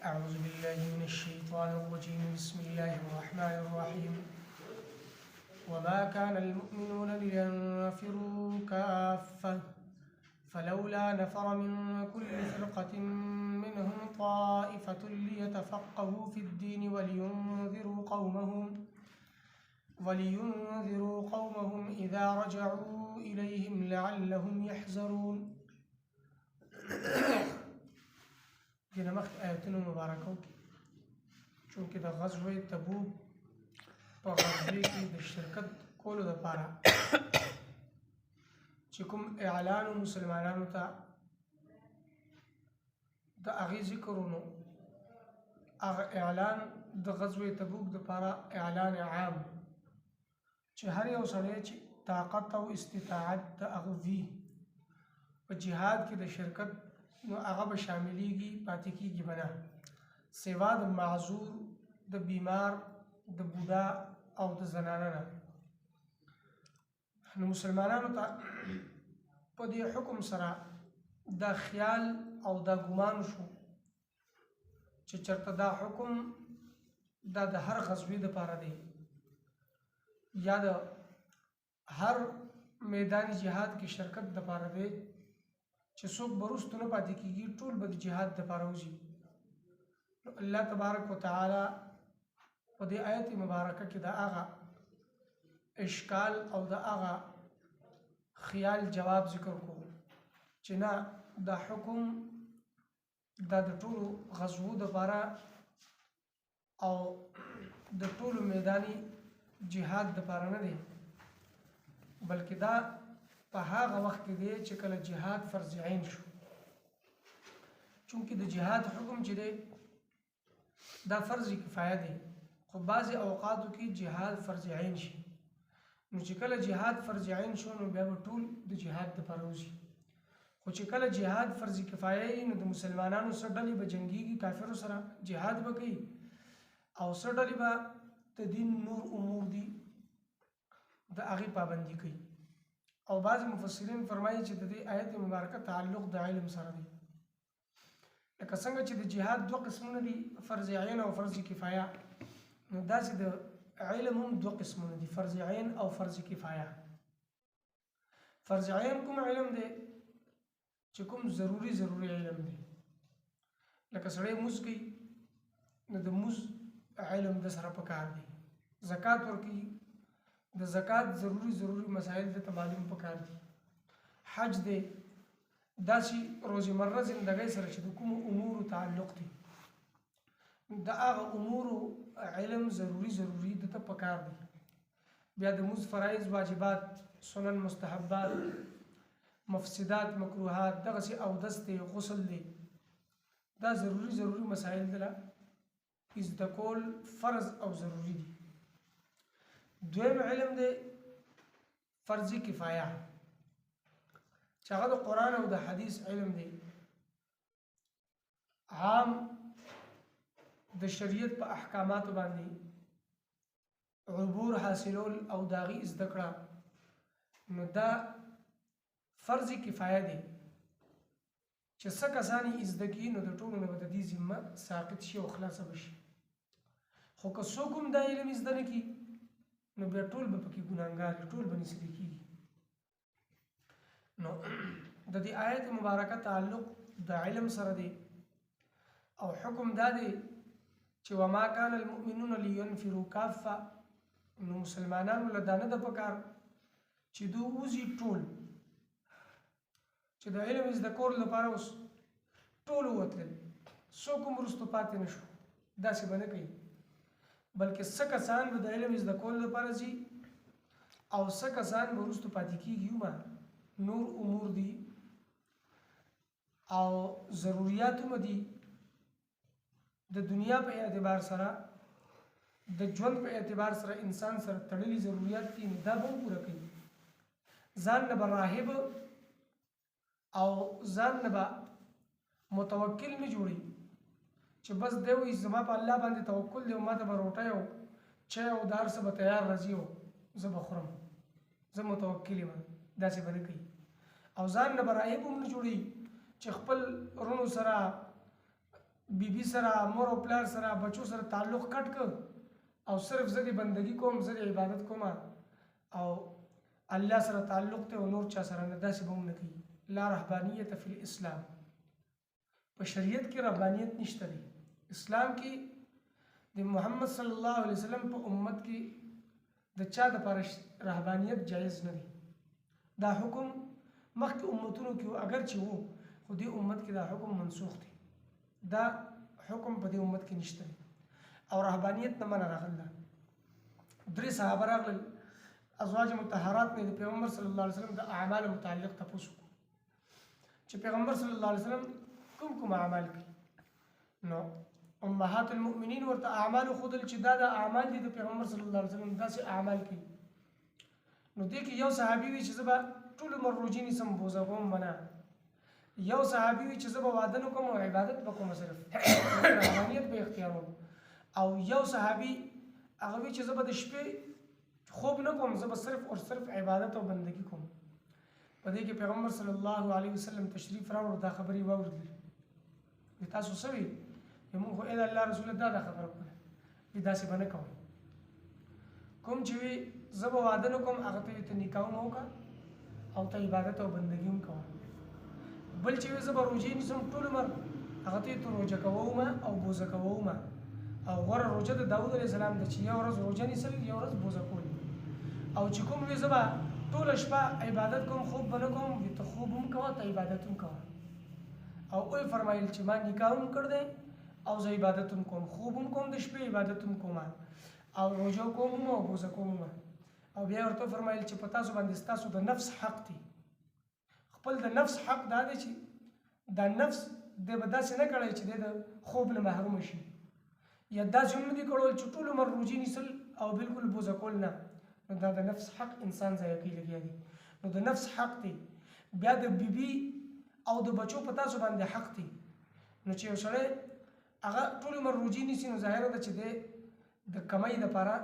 أعوذ بالله من الشيطان الرجيم بسم الله الرحمن الرحيم وما كان المؤمنون لينفروا كافة فلولا نفر من كل فرقة منهم طائفة ليتفقهوا في الدين ولينذروا قومهم إذا رجعوا إليهم لعلهم يحذرون. دینه مخکې آیتونو مبارکو کې چونکې د غزوه تبوک په غزوه کې د شرکت کولو لپاره چې کوم اعلان مسلمانانو ته د هغې ذکرونو هغه اعلان د غزوه تبوک لپاره اعلان عام چې هر یو سړی چې طاقت او استطاعت د هغه وي په جهاد کې د شرکت نو هغه به شاملېږي پاتې کېږي به نه سوا د معذور د بیمار د بوډا او د زنانه نه. نو مسلمانانو ته په دې حکم سره دا خیال او دا ګمان شو چې چېرته دا حکم دا د هر غزوې دپاره دی یا د هر میدان جهاد کې شرکت دپاره دی چې څوک به وروستو نه پاتې کېږي ټول به د جهاد دپاره وځي. نو الله تبارک وتعالی په دې آیت مبارکه کې د هغه اشکال او د هغه خیال جواب ذکر کو چې نه دا حکم دا د ټولو غزوو دپاره او د ټولو میداني جهاد دپاره نه دی بلکې دا په هغه وخت کې دی چې کله جهاد فرض عین شو. چونکې د جهاد حکم چې دی دا فرض کفایه دی خو بعضې اوقاتو کې جهاد فرض عین شي نو چې کله جهاد فرض عین شو نو بیا به ټول د جهاد دپاره وځي. خو چې کله جهاد فرض کفایه وي نو د مسلمانانو څه ډلې به جنګېږي کافرو سره جهاد به کوي او څه ډلې به د دین نور امور دي د هغې پابندي کوي. او بعض مفسرین فرمایي چې د دې آیت مبارکه تعلق د علم سره دی لکه څنګه چې د جهاد دوه قسمونه دي فرض عین او فرض کفایه نو داسې د علم هم دوه قسمونه دي فرض عین او فرض کفایه. فرض عین کوم علم دی چې کوم ضروري علم دی لکه سړی مونځ کوي نو د مونځ علم د سره پکار دی زکات ورکوي د زکات ضروري مسائل د معلوم پکار دي حج دی داسې روزمره زندګۍ سره چې د کومو امورو تعلق دی د هغه امورو علم ضروري د ته پکار دی. بیا د مونځ فرایض واجبات سنن مستحبات مفسدات مکروهات دغسې اودس دی غسل دی دا ضروري مسائل دله زده کول فرض او ضروري دي. دویم علم دی فرضی کفایه چې هغه د قرآن او د حدیث علم دی عام د شریعت په احکاماتو باندې عبور حاصلول او د هغې زده کړه نو دا فرضی کفایه دی چې څه کسان یې زده کړي نو د ټولو نه به د دې ذمه ساقط شي او خلاصه به شي. خو که څوک هم دا علم زده نه کړي نو بیا ټول به پکې ګناهګار ټول به نیسلی کېږي. نو د دې آیت مبارکه تعلق د علم سره دی او حکم دا دی چې وما کان المؤمنون لینفروا کافه نو مسلمانانو له دا نه ده پکار چې دوی وځي ټول چې د علم زده کولو لپاره اوس ټول ووتلل څوک هم وروستو پاتې نه شو داسې به نه کوي بلکې څه کسان به د علم زده کولو لپاره ځي او څه کسان به وروستو پاتې کېږي نور امور دي او ضروریات هم دي د دنیا په اعتبار سره د ژوند په اعتبار سره انسان سره تړلي ضروریات دي نو دا به هم پوره کوي. ځان نه به راهب او ځان نه به متوکل نه جوړي چې بس دی وایي زما په الله باندې توکل دی او ما ته به روټۍ او چای او د هر څه به تیار راځي او زه به خورم زه متوکل یم داسې به نه کوي. او ځان نه به راهب هم نه جوړي چې خپل رونو سره بیبي سره مور او پلار سره بچو سره تعلق کټ ک او صرف زه د بندگی کوم زه د عبادت کوم او الله سره تعلق ته او نور چا سره نه داسې به هم نه کوي لا رهبانیت فی الاسلام په شریعت کې رهبانیت نشته دی اسلام کې د محمد صلی الله علیه وسلم په امت کې د چا د پر رهبانیت جایز نه دی دا حکم مخکې امتونو کې اگر چې وو خو دې امت کې دا حکم منسوخ دی دا حکم په دې امت کې نشته دی او رهبانیت نه منع راغله درې صحابه راغلل ازواج مطهرات نه د پیغمبر صلی الله علیه وسلم د اعمال متعلق تاسو چې پیغمبر صلی الله علیه وسلم کوم اعمال کوي نو امهات المؤمنین ورته اعمال خودل چې دا د اعمال دي د پیغمبر صلی الله علیه وسلم داسې اعمال کوي نو دې کې یو صحابي وی چې زبا ټول مروجین سم بوزه کوم منا یو صحابي وی چې زبا واده نو کوم او عبادت وکوم صرف رهبانیت به اختیاروم او یو صحابي هغه وی چې زبا د شپې خوب نه کوم زبا صرف او صرف عبادت او بندگی کوم په دې کې پیغمبر صلی الله علیه وسلم تشریف راوړ دا خبري واوریدل تاسو سوي موږ خو اې الله رسول دا خبره کوله داسې باندې کوم کوم چې زبا واده نه کوم هغه ته نکاح مو کا او ته عبادت او بندگی هم کوه بل چې زبا روزي نسم ټول مر هغه ته روزه کوم او بوزه کوم او غره روزه د داوود علیه السلام د چې یو ورځ روزه نیسل یو ورځ بوزه کول او چې کوم وی زبا ټول شپه عبادت کوم خوب بنه کوم وي ته خوب هم کوه ته عبادت هم کوه او وی فرمایل چې ما نکاح هم کړ دې او زه عبادت هم کوم خوب هم کوم د شپې عبادت هم کوم او روزه کوم او بوزه کوم او بیا ورته فرمایل چې پتا سو باندې تاسو د نفس حق دی خپل د نفس حق دا دی چې د نفس د بداسه نه کړی چې د خوب نه محروم شي یا دا څنګه دي کول چې ټول عمر روزي نیسل او بالکل بوزه کول نه نو دا د نفس حق انسان ځای کې لګیا دی نو د نفس حق دی بیا د بیبي او د بچو پتا سو باندې حق دی نو چې وسره هغه ټول عمر روزي نیسي نو ظاهر ده چې د کمای لپاره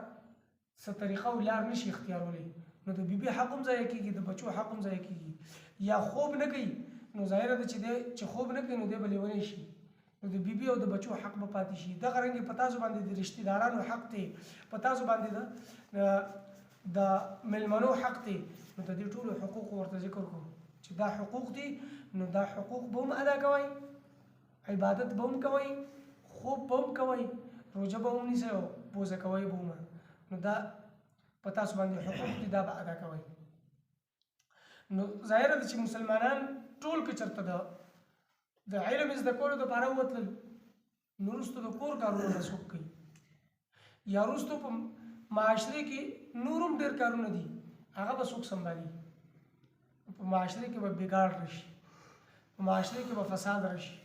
څه طریقه ولار نشي اختیارولې نو د بیبي حق هم ځای کېږي د بچو حق هم ځای کېږي یا خوب نه کوي نو ظاهر ده چې خوب نه کوي نو دی بلېونی شي نو د بیبي او د بچو حق به پاتې شي دغه رنګ په تاسو باندې د رشتہ دارانو حق دی په تاسو باندې د ملمنو حق دی نو د دې ټولو حقوق ورته ذکر کوو چې دا حقوق دي نو دا حقوق به هم ادا کوئ عبادت به هم کوئ خوب به هم کوئ روزه به هم نیسئ او بوزه کوئ به هم نو دا په تاسو باندې حقوق دي دا به ادا کوئ نو ظاهره ده چې مسلمانان ټول که چېرته د علم زده کولو دپاره وتلل نو وروسته د کور کارونه به څوک کوي یا وروسته په معاشره کې نور هم ډېر کارونه دي هغه به څوک سنبالي په معاشره کې به بګاړ راشي په معاشره کې به فساد راشي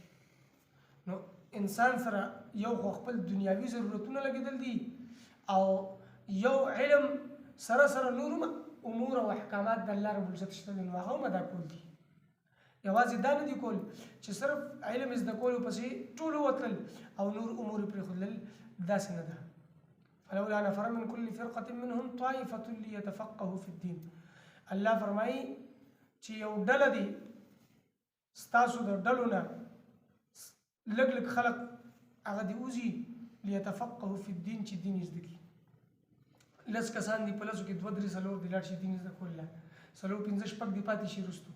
نو انسان سره یو خو خپل دنیاوي ضرورتونه لګېدل دي او یو علم سره نور امور او احکامات د الله رب العزت شته دي نو هغه هم ادا کول دي یوازې دا نه دي کول چې صرف علم زده کولو پسې ټول وتلل او نور امور پرېښودل داسې نه ده فلولا نفر من كل فرقة منهم طائفة ليتفقهوا في الدين الله فرمایي چې یو ډله دي ستاسو د ډلو نه لږ لږ خلق هغه دي وځي ليتفقهوا في الدين چې دین زده کړي لس کسان دي په لسو کې دوه درې څلور دي لاړ شي دین زده کول څلور پنځه شپږ دي پاتې شي وروستو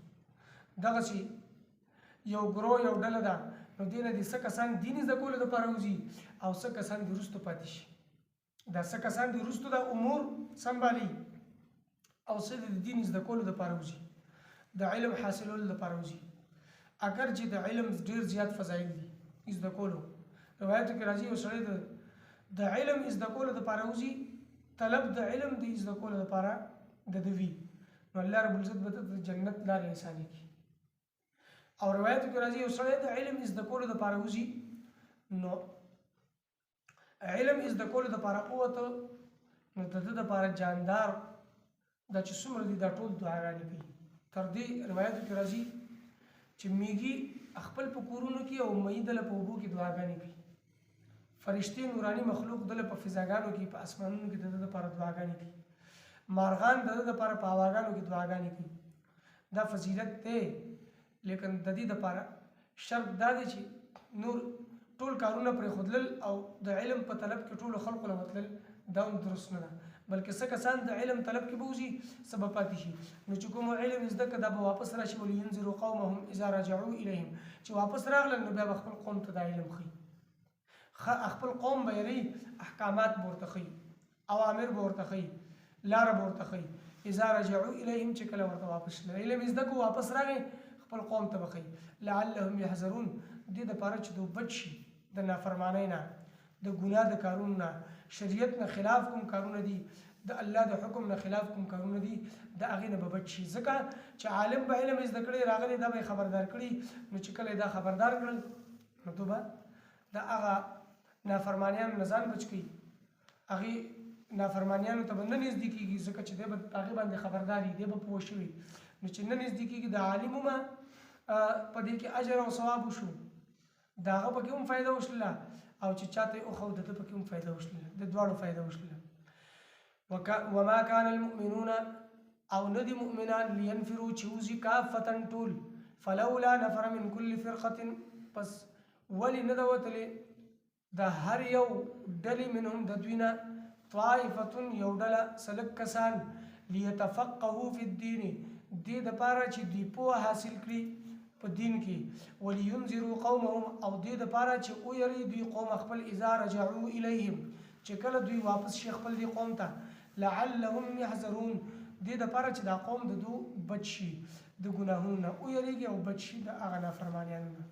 دغسې یو ګروه یو ډله ده نو دې نه دي څه کسان دین زده کولو دپاره وځي او څه کسان دي وروسته پاتې شي دا څه کسان دي وروسته دا امور سنبالي او څه د دین زده کولو دپاره وځي د علم حاصلولو دپاره وځي اگر چې د علم ډېر زیات فضایل دي زده کولو روایتو کې راځي یو سړی د علم زده کولو دپاره وځي طلب د علم د زده کولو دپاره د ده وي نو الله رب العزت به د جنت لارې اساني کړي او روایتو کې راځي یو سړی د علم زده کولو دپاره وځي نو علم زده کولو دپاره ووته نو د ده دپاره جاندار دا چې څومره دي دا ټول دعاګانې کوي تر دې روایتو کې راځي چې میږي خپل په کورونو کې او مئی دله په اوبو کې دعاګانې کوي فرشتې نوراني مخلوق دله په فضاګانو کې په اسمانونو کې د ده دپاره دعاګانې کوي مارغان د ده دپاره په هواګانو کې دعاګانې کوي دا فضیلت دی لیکن د دې دپاره شرط دا دی چې نور ټول کارونه پرې خودلل او د علم په طلب کې ټول خلکو له وتلل دا درست نه ده بلکې څه کسان د علم طلب کې بوزي سبب پاتې شي نو چې کوم علم زده کړه دا به واپس راشي ولینذروا قومهم اذا رجعوا الیهم چې واپس راغلل نو بیا خپل قوم ته د علم خي خپل قوم به یری احکامات ورته خي اوامر ورته خي لار ورته خي اذا رجعوا الیهم چې کله ورته واپس علم زده کو واپس راغی خپل قوم ته بخي لعلهم يحذرون دې د پاره چې دوی بچ شي د نافرمانی نه د ګناه د کارونو نه شریعت نه خلاف کوم کارونه دي د الله د حکم نه خلاف کوم کارونه دي د هغې نه به بچ شي ځکه چې عالم به علم زده کړی راغلی دا به یې خبردار کړي نو چې کله دا خبردار کړل نو تو به د هغه نافرمانیانو نه ځان بچ کړي هغې نافرمانیانو ته به نه نږدې کېږي ځکه چې دی به په هغې باندې خبردار وي دی به پوه شوي نو چې نه نږدې کېږي د عالم ومه په دې کې اجر او ثواب وشو د هغه پکې هم فایده وشله او چې چاته یې وښود د ده پکې هم فایده وشله د دواړو فایده وشله وما كان المؤمنون او نه دي مؤمنان لینفروا چې وځي کافة ټول فلولا نفر من كل فرقة پس ولې نه ده وتلې د هر یو ډلې منهم د دوی نه طائفة یو ډله سلک کسان لیتفقهوا فی الدین دې دپاره چې دوی پوهه حاصل کړي په دین کې ولینذروا قومهم او دې دپاره چې ویری دوی قوم خپل اذا رجعوا الیهم چې کله دوی واپس شي خپل دې قوم ته لعلهم يحذرون دې دپاره چې دا قوم د دو بچ شي د ګناهونو نه ویریږي او بچ شي د هغه نافرمانیانو نه